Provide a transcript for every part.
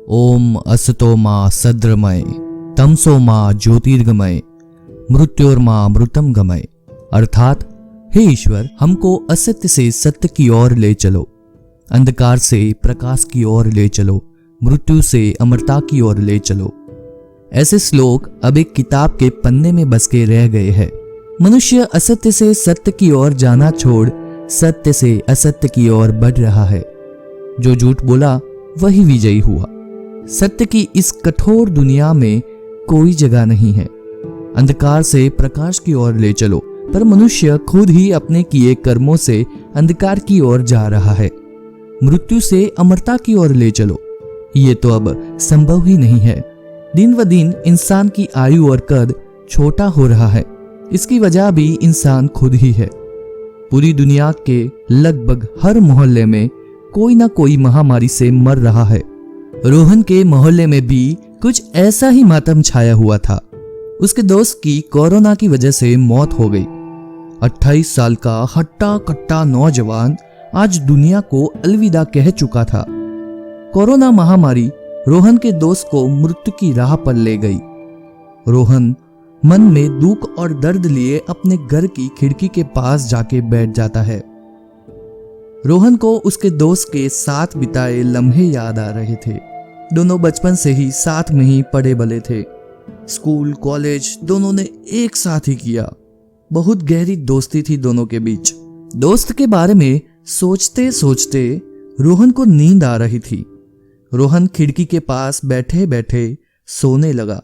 ओम असतो मा सद्रमय तमसो मा ज्योतिर्गमय मृत्योर्मा मृतम गमय। अर्थात हे ईश्वर, हमको असत्य से सत्य की ओर ले चलो, अंधकार से प्रकाश की ओर ले चलो, मृत्यु से अमरता की ओर ले चलो। ऐसे श्लोक अब एक किताब के पन्ने में बस के रह गए हैं। मनुष्य असत्य से सत्य की ओर जाना छोड़ सत्य से असत्य की ओर बढ़ रहा है। जो झूठ बोला वही विजयी हुआ। सत्य की इस कठोर दुनिया में कोई जगह नहीं है। अंधकार से प्रकाश की ओर ले चलो, पर मनुष्य खुद ही अपने किए कर्मों से अंधकार की ओर जा रहा है। मृत्यु से अमरता की ओर ले चलो, ये तो अब संभव ही नहीं है। दिन व दिन इंसान की आयु और कद छोटा हो रहा है। इसकी वजह भी इंसान खुद ही है। पूरी दुनिया के लगभग हर मोहल्ले में कोई ना कोई महामारी से मर रहा है। रोहन के मोहल्ले में भी कुछ ऐसा ही मातम छाया हुआ था। उसके दोस्त की कोरोना की वजह से मौत हो गई। 28 साल का हट्टा कट्टा नौजवान आज दुनिया को अलविदा कह चुका था। कोरोना महामारी रोहन के दोस्त को मृत्यु की राह पर ले गई। रोहन मन में दुख और दर्द लिए अपने घर की खिड़की के पास जाके बैठ जाता है। रोहन को उसके दोस्त के साथ बिताए लम्हे याद आ रहे थे। दोनों बचपन से ही साथ में ही पढ़े बले थे। स्कूल कॉलेज दोनों ने एक साथ ही किया। बहुत गहरी दोस्ती थी दोनों के बीच। दोस्त के बारे में सोचते सोचते रोहन को नींद आ रही थी। रोहन खिड़की के पास बैठे बैठे सोने लगा।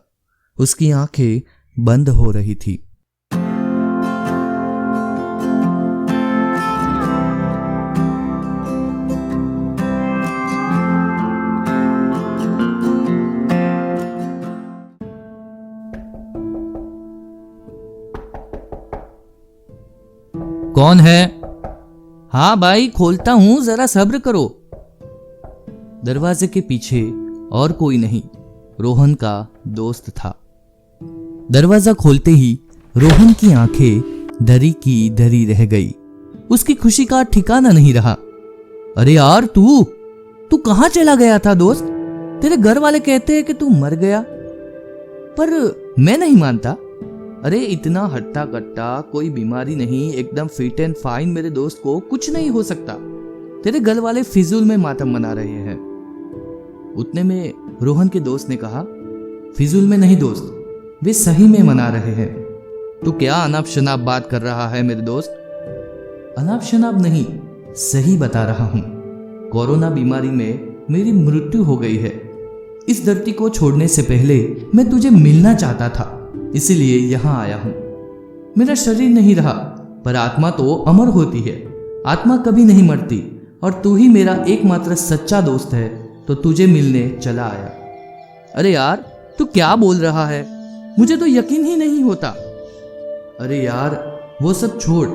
उसकी आंखें बंद हो रही थी। कौन है? हाँ भाई, खोलता हूं, जरा सब्र करो। दरवाजे के पीछे और कोई नहीं, रोहन का दोस्त था। दरवाजा खोलते ही रोहन की आंखें धरी की धरी रह गई। उसकी खुशी का ठिकाना नहीं रहा। अरे यार, तू कहां चला गया था दोस्त? तेरे घर वाले कहते हैं कि तू मर गया, पर मैं नहीं मानता। अरे इतना हट्टा कट्टा कोई बीमारी नहीं, एकदम फिट एंड फाइन मेरे दोस्त को कुछ नहीं हो सकता। तेरे घर वाले फिजूल में मातम मना रहे हैं। उतने में रोहन के दोस्त ने कहा, फिजूल में नहीं दोस्त, वे सही में मना रहे हैं। तू क्या अनाप शनाप बात कर रहा है मेरे दोस्त? अनाप शनाप नहीं, सही बता रहा हूं। कोरोना बीमारी में मेरी मृत्यु हो गई है। इस धरती को छोड़ने से पहले मैं तुझे मिलना चाहता था, इसीलिए यहां आया हूं। मेरा शरीर नहीं रहा, पर आत्मा तो अमर होती है। आत्मा कभी नहीं मरती, और तू ही मेरा एकमात्र सच्चा दोस्त है, तो तुझे मिलने चला आया। अरे यार, तू क्या बोल रहा है? मुझे तो यकीन ही नहीं होता। अरे यार, वो सब छोड़,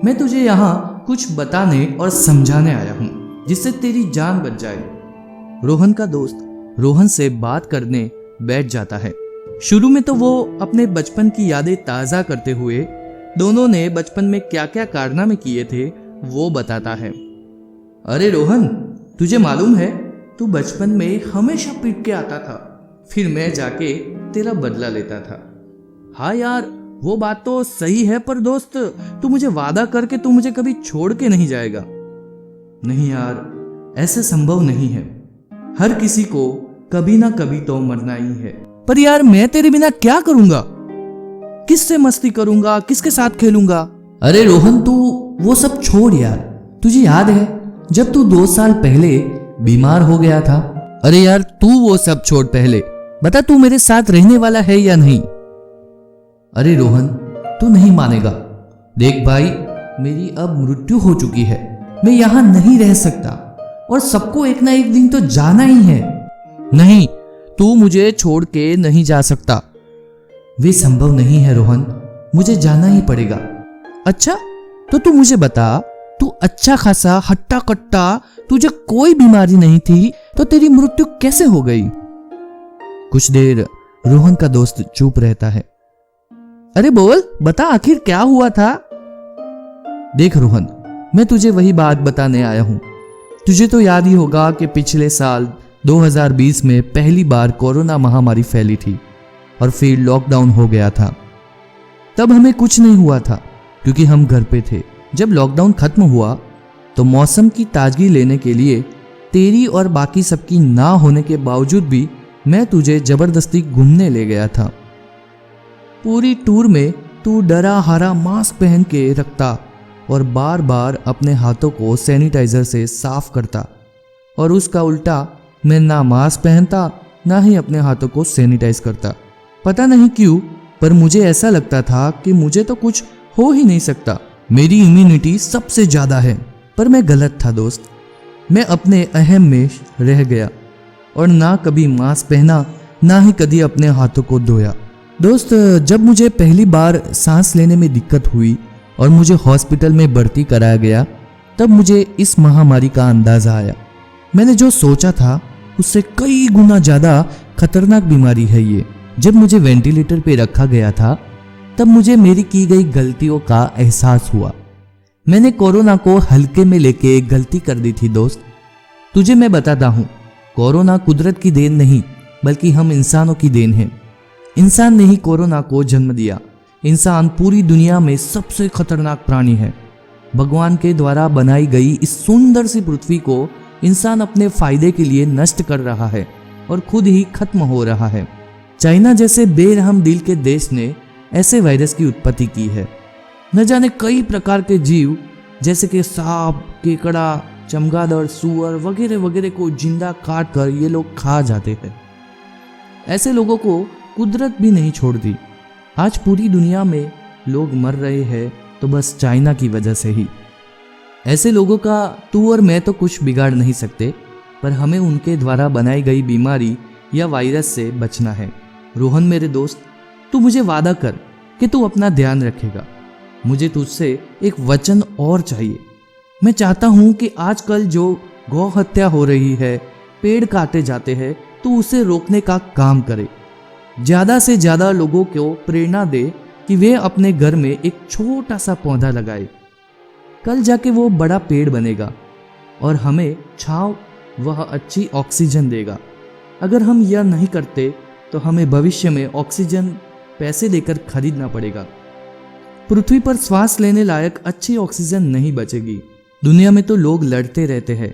मैं तुझे यहाँ कुछ बताने और समझाने आया हूँ, जिससे तेरी जान बच जाए। रोहन का दोस्त रोहन से बात करने बैठ जाता है। शुरू में तो वो अपने बचपन की यादें ताज़ा करते हुए दोनों ने बचपन में क्या क्या कारनामे किए थे वो बताता है। अरे रोहन, तुझे मालूम है, तू बचपन में हमेशा पीट के आता था, फिर मैं जाके तेरा बदला लेता था। हाँ यार, वो बात तो सही है, पर दोस्त तू मुझे वादा करके तू मुझे कभी छोड़ के नहीं जाएगा। नहीं यार, ऐसे संभव नहीं है। हर किसी को कभी ना कभी तो मरना ही है। पर यार, मैं तेरे बिना क्या करूंगा? किससे मस्ती करूंगा, किसके साथ खेलूंगा? अरे रोहन, तू वो सब छोड़ यार। तुझे याद है जब तू 2 साल पहले बीमार हो गया था? अरे यार, तू वो सब छोड़, पहले बता तू मेरे साथ रहने वाला है या नहीं? अरे रोहन, तू नहीं मानेगा। देख भाई, मेरी अब मृत्यु हो चुकी है। मैं यहाँ नहीं रह सकता, और सबको एक ना एक दिन तो जाना ही है। नहीं, तू मुझे छोड़ के नहीं जा सकता। वे संभव नहीं है रोहन, मुझे जाना ही पड़ेगा। अच्छा, तो तू मुझे बता, तू अच्छा खासा हट्टा कट्टा, तुझे कोई बीमारी नहीं थी, तो तेरी मृत्यु कैसे हो गई? कुछ देर रोहन का दोस्त चुप रहता है। अरे बोल, बता आखिर क्या हुआ था? देख रोहन, मैं तुझे वही बात बताने आया हूं। तुझे तो याद ही होगा कि पिछले साल 2020 में पहली बार कोरोना महामारी फैली थी और फिर लॉकडाउन हो गया था। तब हमें कुछ नहीं हुआ था क्योंकि हम घर पे थे। जब लॉकडाउन खत्म हुआ तो मौसम की ताजगी लेने के लिए तेरी और बाकी सबकी ना होने के बावजूद भी मैं तुझे जबरदस्ती घूमने ले गया था। पूरी टूर में तू डरा हारा मास्क पहन के रखता और बार बार अपने हाथों को सैनिटाइजर से साफ करता, और उसका उल्टा मैं ना मास्क पहनता ना ही अपने हाथों को सैनिटाइज करता। पता नहीं क्यों, पर मुझे ऐसा लगता था कि मुझे तो कुछ हो ही नहीं सकता, मेरी इम्यूनिटी सबसे ज्यादा है। पर मैं गलत था दोस्त। मैं अपने अहम में रह गया और ना कभी मास्क पहना ना ही कभी अपने हाथों को धोया। दोस्त, जब मुझे पहली बार सांस लेने में दिक्कत हुई और मुझे हॉस्पिटल में भर्ती कराया गया, तब मुझे इस महामारी का अंदाजा आया। मैंने जो सोचा था उससे कई गुना ज्यादा खतरनाक बीमारी है ये। जब मुझे वेंटिलेटर पे रखा गया था तब मुझे मेरी की गई गलतियों का एहसास हुआ। मैंने कोरोना को हल्के में लेके गलती कर दी थी दोस्त। तुझे मैं बताता हूँ, कोरोना कुदरत की देन नहीं बल्कि हम इंसानों की देन है। इंसान ने ही कोरोना को जन्म दिया। इंसान पूरी दुनिया में सबसे खतरनाक प्राणी है। भगवान के द्वारा बनाई गई इस सुंदर सी पृथ्वी को इंसान अपने फायदे के लिए नष्ट कर रहा है और खुद ही खत्म हो रहा है। चाइना जैसे बेरहम दिल के देश ने ऐसे वायरस की उत्पत्ति की है। न जाने कई प्रकार के जीव जैसे कि सांप, केकड़ा, चमगादड़, सूअर वगैरह वगैरह को जिंदा काट कर ये लोग खा जाते हैं। ऐसे लोगों को कुदरत भी नहीं छोड़ती। आज पूरी दुनिया में लोग मर रहे हैं तो बस चाइना की वजह से ही। ऐसे लोगों का तू और मैं तो कुछ बिगाड़ नहीं सकते, पर हमें उनके द्वारा बनाई गई बीमारी या वायरस से बचना है। रोहन मेरे दोस्त, तू मुझे वादा कर कि तू अपना ध्यान रखेगा। मुझे तुझसे एक वचन और चाहिए। मैं चाहता हूं कि आजकल जो गौ हत्या हो रही है, पेड़ काटे जाते हैं, तू उसे रोकने का काम करे। ज्यादा से ज्यादा लोगों को प्रेरणा दे कि वे अपने घर में एक छोटा सा पौधा लगाए। कल जाके वो बड़ा पेड़ बनेगा और हमें छांव वह अच्छी ऑक्सीजन देगा। अगर हम यह नहीं करते तो हमें भविष्य में ऑक्सीजन पैसे देकर खरीदना पड़ेगा। पृथ्वी पर श्वास लेने लायक अच्छी ऑक्सीजन नहीं बचेगी। दुनिया में तो लोग लड़ते रहते हैं,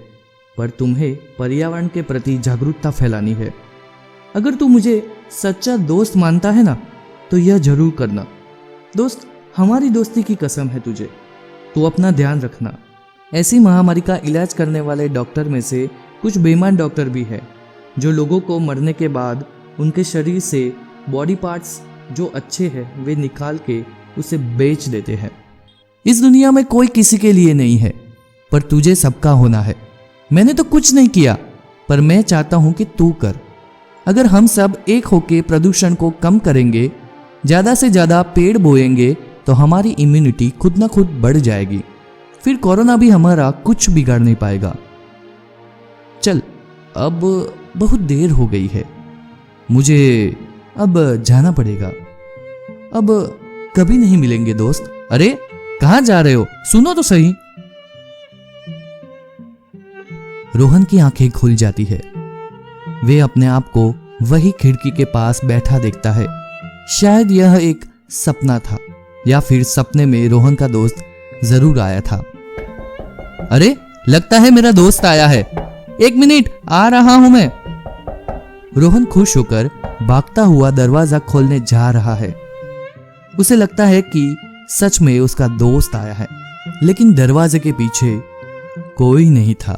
पर तुम्हें पर्यावरण के प्रति जागरूकता फैलानी है। अगर तू मुझे सच्चा दोस्त मानता है ना, तो यह जरूर करना। दोस्त, हमारी दोस्ती की कसम है तुझे। तू अपना ध्यान रखना। ऐसी महामारी का इलाज करने वाले डॉक्टर में से कुछ बेईमान डॉक्टर भी है जो लोगों को मरने के बाद उनके शरीर से बॉडी पार्ट्स जो अच्छे हैं वे निकाल के उसे बेच देते हैं। इस दुनिया में कोई किसी के लिए नहीं है, पर तुझे सबका होना है। मैंने तो कुछ नहीं किया, पर मैं चाहता हूं कि तू कर। अगर हम सब एक होके प्रदूषण को कम करेंगे, ज्यादा से ज्यादा पेड़ बोएंगे, तो हमारी इम्यूनिटी खुद ना खुद बढ़ जाएगी। फिर कोरोना भी हमारा कुछ बिगाड़ नहीं पाएगा। चल, अब बहुत देर हो गई है, मुझे अब जाना पड़ेगा। अब कभी नहीं मिलेंगे दोस्त। अरे कहां जा रहे हो? सुनो तो सही। रोहन की आंखें खुल जाती है। वे अपने आप को वही खिड़की के पास बैठा देखता है। शायद यह एक सपना था, या फिर सपने में रोहन का दोस्त जरूर आया था। अरे लगता है मेरा दोस्त आया है, 1 मिनट आ रहा हूं मैं। रोहन खुश होकर भागता हुआ दरवाजा खोलने जा रहा है। उसे लगता है कि सच में उसका दोस्त आया है, लेकिन दरवाजे के पीछे कोई नहीं था।